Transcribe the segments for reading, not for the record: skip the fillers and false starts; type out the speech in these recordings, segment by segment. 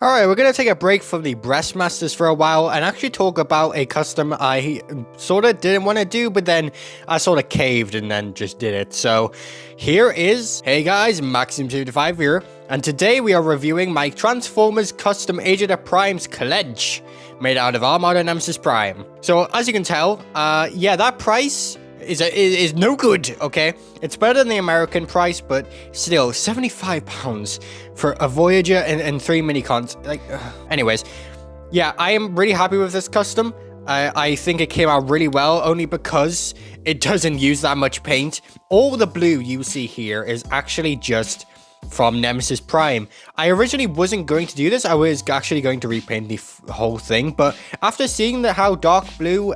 Alright, we're going to take a break from the Breastmasters for a while and actually talk about a custom I sort of didn't want to do, but then I sort of caved and then just did it. So here is, hey guys, Maxmc55 here, and today we are reviewing my Transformers Custom Agent Prime's Clench, made out of Armada Nemesis Prime. So as you can tell, yeah, that price is no good, okay? It's better than the American price, but still, £75 for a Voyager and 3 mini-cons. Like, anyways, yeah, I am really happy with this custom. I think it came out really well, only because it doesn't use that much paint. All the blue you see here is actually just from Nemesis Prime. I originally wasn't going to do this. I was actually going to repaint the whole thing, but after seeing how dark blue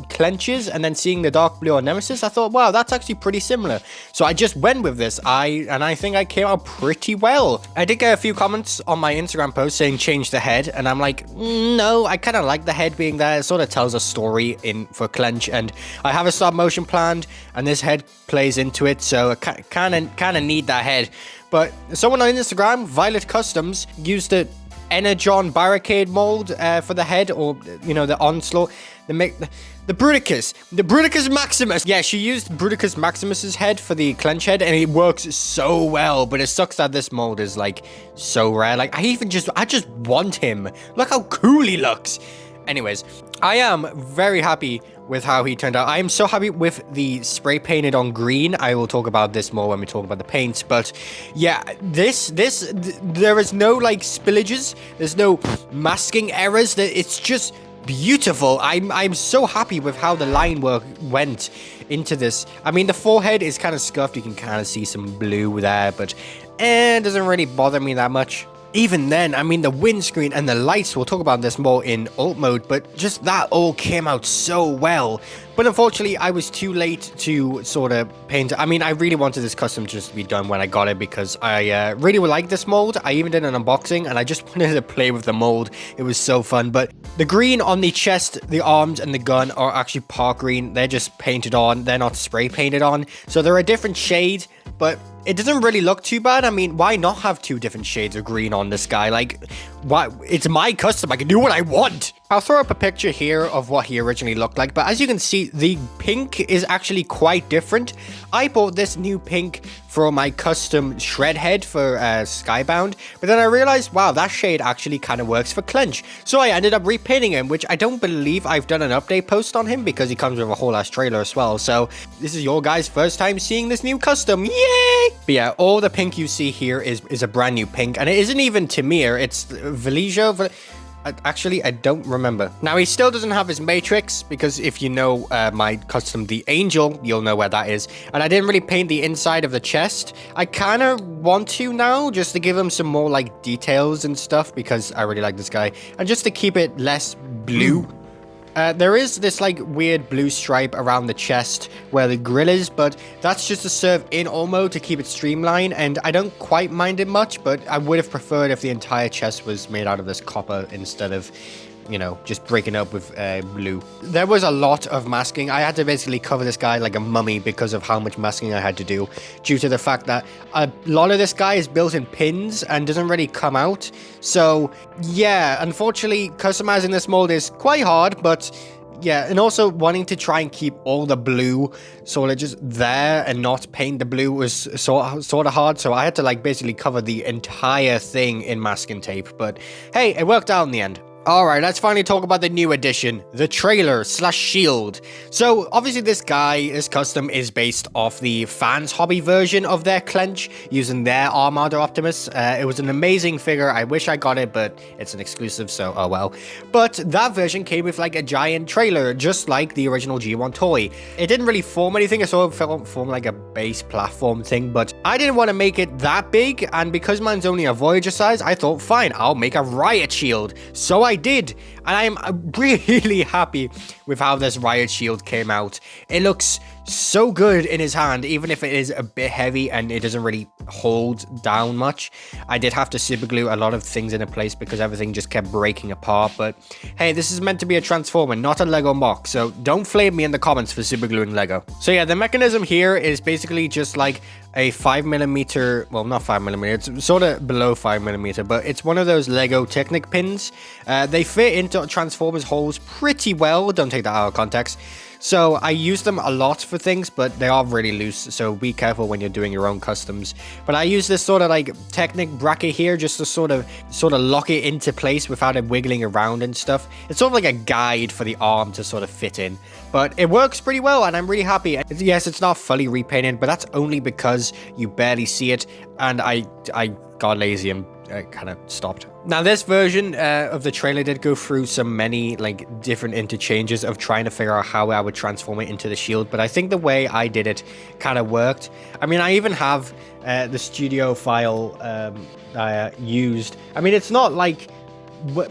clenches and then seeing the dark blue on Nemesis, I thought, wow, that's actually pretty similar. So I just went with this. I think I came out pretty well. I did get a few comments on my Instagram post saying change the head, and I'm like, no, I kind of like the head being there. It sort of tells a story for Clench, and I have a stop motion planned, and this head plays into it, so I kind of need that head. But someone on Instagram, Violet Customs, used the Energon Barricade mold for the head, or, you know, the Onslaught. The Bruticus Maximus. Yeah, she used Bruticus Maximus's head for the Clench head, and it works so well. But it sucks that this mold is, like, so rare. Like, I just want him. Look how cool he looks. Anyways, I am very happy with how he turned out. I am so happy with the spray painted on green. I will talk about this more when we talk about the paints, but yeah, there is no like spillages, there's no masking errors. It's just beautiful. I'm so happy with how the line work went into this. I mean, the forehead is kind of scuffed. You can kind of see some blue there, but it doesn't really bother me that much. Even then, I mean, the windscreen and the lights, we'll talk about this more in alt mode, but just that all came out so well. But unfortunately, I was too late to sort of paint. I mean, I really wanted this custom just to be done when I got it, because I really would like this mold. I even did an unboxing, and I just wanted to play with the mold. It was so fun. But the green on the chest, the arms, and the gun are actually park green. They're just painted on. They're not spray painted on. So they're a different shade, but it doesn't really look too bad. I mean, why not have 2 different shades of green on this guy? Like, why? It's my custom. I can do what I want. I'll throw up a picture here of what he originally looked like, but as you can see, the pink is actually quite different. I bought this new pink for my custom shred head for Skybound, but then I realized, wow, that shade actually kind of works for Clench. So I ended up repainting him, which I don't believe I've done an update post on him, because he comes with a whole ass trailer as well. So this is your guys' first time seeing this new custom. Yay! But yeah, all the pink you see here is a brand new pink, and it isn't even Tamir, it's Valijo. Actually, I don't remember. Now, he still doesn't have his Matrix, because if you know my custom, the Angel, you'll know where that is. And I didn't really paint the inside of the chest. I kind of want to now, just to give him some more, like, details and stuff, because I really like this guy. And just to keep it less blue. There is this like weird blue stripe around the chest where the grill is, but that's just to serve in alt mode to keep it streamlined, and I don't quite mind it much, but I would have preferred if the entire chest was made out of this copper instead of, you know, just breaking up with blue. There was a lot of masking. I had to basically cover this guy like a mummy because of how much masking I had to do, due to the fact that a lot of this guy is built in pins and doesn't really come out. So yeah, unfortunately, customizing this mold is quite hard, but yeah, and also wanting to try and keep all the blue sort of just there and not paint the blue was sort of hard. So I had to like basically cover the entire thing in masking tape, but hey, it worked out in the end. Alright, let's finally talk about the new addition, the trailer / shield. So, obviously this custom is based off the fans hobby version of their Clench, using their Armada Optimus. It was an amazing figure. I wish I got it, but it's an exclusive, so oh well. But that version came with like a giant trailer, just like the original G1 toy. It didn't really form anything, it sort of formed like a base platform thing, but I didn't want to make it that big, and because mine's only a Voyager size, I thought, fine, I'll make a riot shield. So I did, and I am really happy with how this riot shield came out. It looks so good in his hand, even if it is a bit heavy and it doesn't really hold down much. I did have to super glue a lot of things into place because everything just kept breaking apart. But hey, this is meant to be a Transformer, not a Lego mock, so don't flame me in the comments for super gluing Lego. So yeah, the mechanism here is basically just like a 5mm, well, not 5mm, it's sort of below 5mm, but it's one of those Lego Technic pins. They fit into Transformers holes pretty well, don't take that out of context. So I use them a lot for things, but they are really loose, so be careful when you're doing your own customs. But I use this sort of like Technic bracket here just to sort of lock it into place without it wiggling around and stuff. It's sort of like a guide for the arm to sort of fit in. But it works pretty well, and I'm really happy. Yes, it's not fully repainted, but that's only because you barely see it, and I got lazy and kind of stopped. Now, this version of the trailer did go through many like different interchanges of trying to figure out how I would transform it into the shield, but I think the way I did it kind of worked. I mean, I even have the studio file I used. I mean, it's not like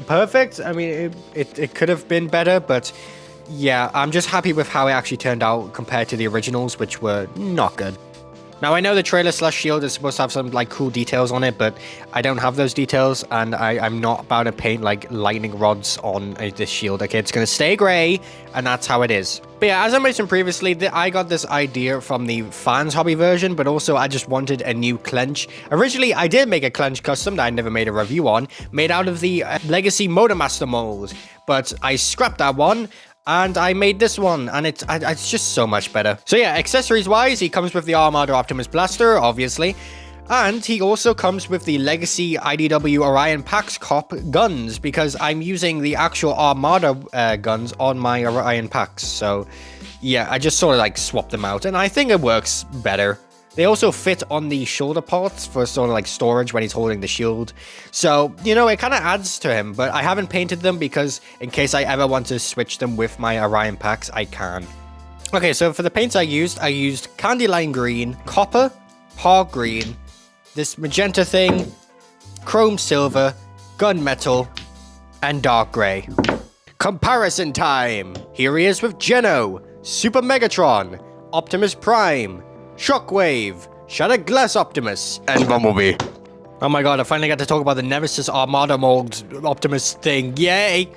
perfect. I mean, it could have been better, but yeah, I'm just happy with how it actually turned out compared to the originals, which were not good. Now, I know the trailer / shield is supposed to have some like cool details on it, but I don't have those details, and I'm not about to paint like lightning rods on this shield. Okay, it's going to stay gray, and that's how it is. But yeah, as I mentioned previously, I got this idea from the fans hobby version, but also I just wanted a new Clench. Originally, I did make a Clench custom that I never made a review on, made out of the Legacy Motormaster mold, but I scrapped that one. And I made this one, and it's just so much better. So yeah, accessories-wise, he comes with the Armada Optimus Blaster, obviously. And he also comes with the Legacy IDW Orion Pax Cop guns, because I'm using the actual Armada guns on my Orion Pax. So yeah, I just sort of like swapped them out, and I think it works better. They also fit on the shoulder parts for sort of like storage when he's holding the shield. So, you know, it kind of adds to him, but I haven't painted them because in case I ever want to switch them with my Orion packs, I can. Okay, so for the paints I used Candyline Green, Copper, Park Green, this Magenta thing, Chrome Silver, Gunmetal, and Dark Gray. Comparison time! Here he is with GENO, Super Megatron, Optimus Prime, Shockwave, Shattered Glass Optimus, and Bumblebee. Oh my god, I finally got to talk about the Nemesis Armada mold Optimus thing. Yay!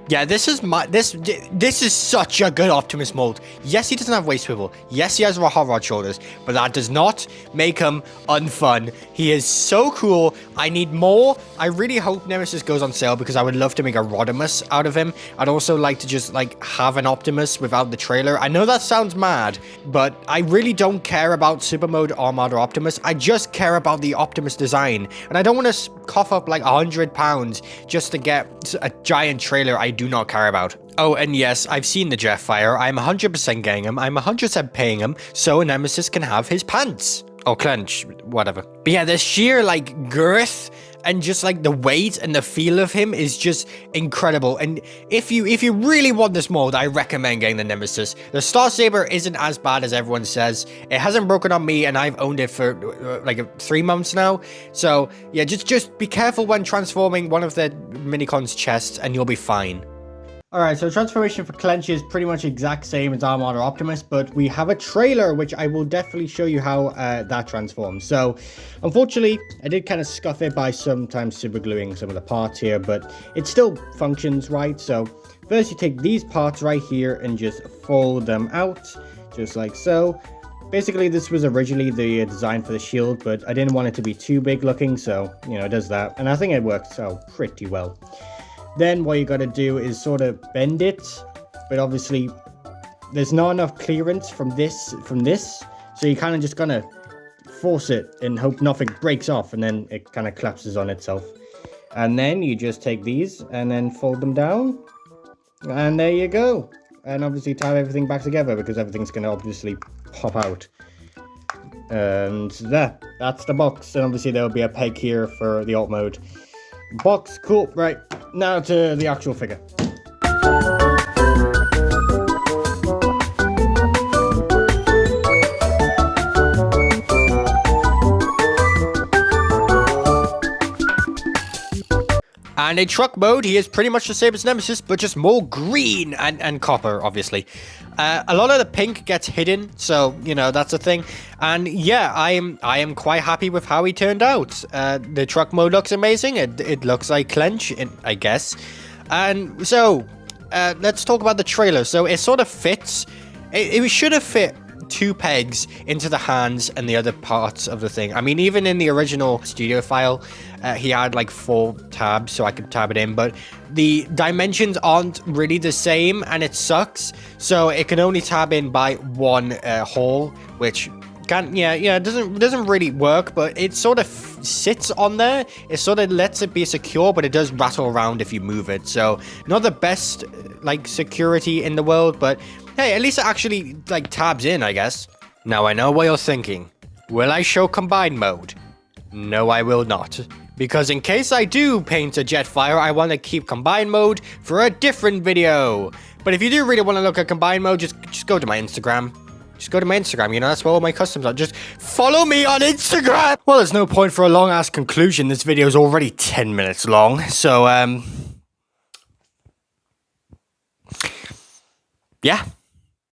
Yeah, this is such a good Optimus mold. Yes, he doesn't have waist swivel. Yes, he has hot rod shoulders, but that does not make him unfun. He is so cool. I need more. I really hope Nemesis goes on sale because I would love to make a Rodimus out of him. I'd also like to just like have an Optimus without the trailer. I know that sounds mad, but I really don't care about Super Mode Armada Optimus. I just care about the Optimus design, and I don't want to cough up like £100 just to get a giant trailer I do not care about. Oh, and yes, I've seen the Jetfire. I'm 100% getting him. I'm 100% paying him so Nemesis can have his pants. Or Clench, whatever. But yeah, the sheer like girth and just like the weight and the feel of him is just incredible. And if you really want this mold, I recommend getting the Nemesis. The Star Saber isn't as bad as everyone says. It hasn't broken on me, and I've owned it for like 3 months now. So yeah, just be careful when transforming one of the Minicon's chests, and you'll be fine. Alright, so transformation for Clench is pretty much exact same as Armada Optimus, but we have a trailer, which I will definitely show you how that transforms. So, unfortunately, I did kind of scuff it by sometimes super gluing some of the parts here, but it still functions right. So, first you take these parts right here and just fold them out, just like so. Basically, this was originally the design for the shield, but I didn't want it to be too big looking, so, you know, it does that. And I think it works out pretty well. Then what you got to do is sort of bend it, but obviously there's not enough clearance from this, so you kind of just gonna force it and hope nothing breaks off, and then it kind of collapses on itself. And then you just take these and then fold them down, and there you go. And obviously tie everything back together because everything's gonna obviously pop out. And that's the box, and obviously there'll be a peg here for the alt mode. Box, cool. Right, now to the actual figure. And in truck mode, he is pretty much the same as Nemesis, but just more green and copper, obviously. A lot of the pink gets hidden, so, you know, that's a thing. And yeah, I am quite happy with how he turned out. The truck mode looks amazing. It looks like Clench, I guess. And so, let's talk about the trailer. So it sort of fits. It should have fit 2 pegs into the hands and the other parts of the thing. I mean, even in the original studio file, he had like 4 tabs so I could tab it in, but the dimensions aren't really the same and it sucks. So it can only tab in by 1 hole, which it doesn't really work, but it sort of sits on there. It sort of lets it be secure, but it does rattle around if you move it. So not the best like security in the world, but hey, at least it actually like tabs in, I guess. Now I know what you're thinking. Will I show combined mode? No, I will not. Because in case I do paint a Jetfire, I want to keep combined mode for a different video. But if you do really want to look at combined mode, just go to my Instagram. Just go to my Instagram, you know, that's where all my customs are. Just follow me on Instagram! Well, there's no point for a long-ass conclusion. This video is already 10 minutes long. So, yeah.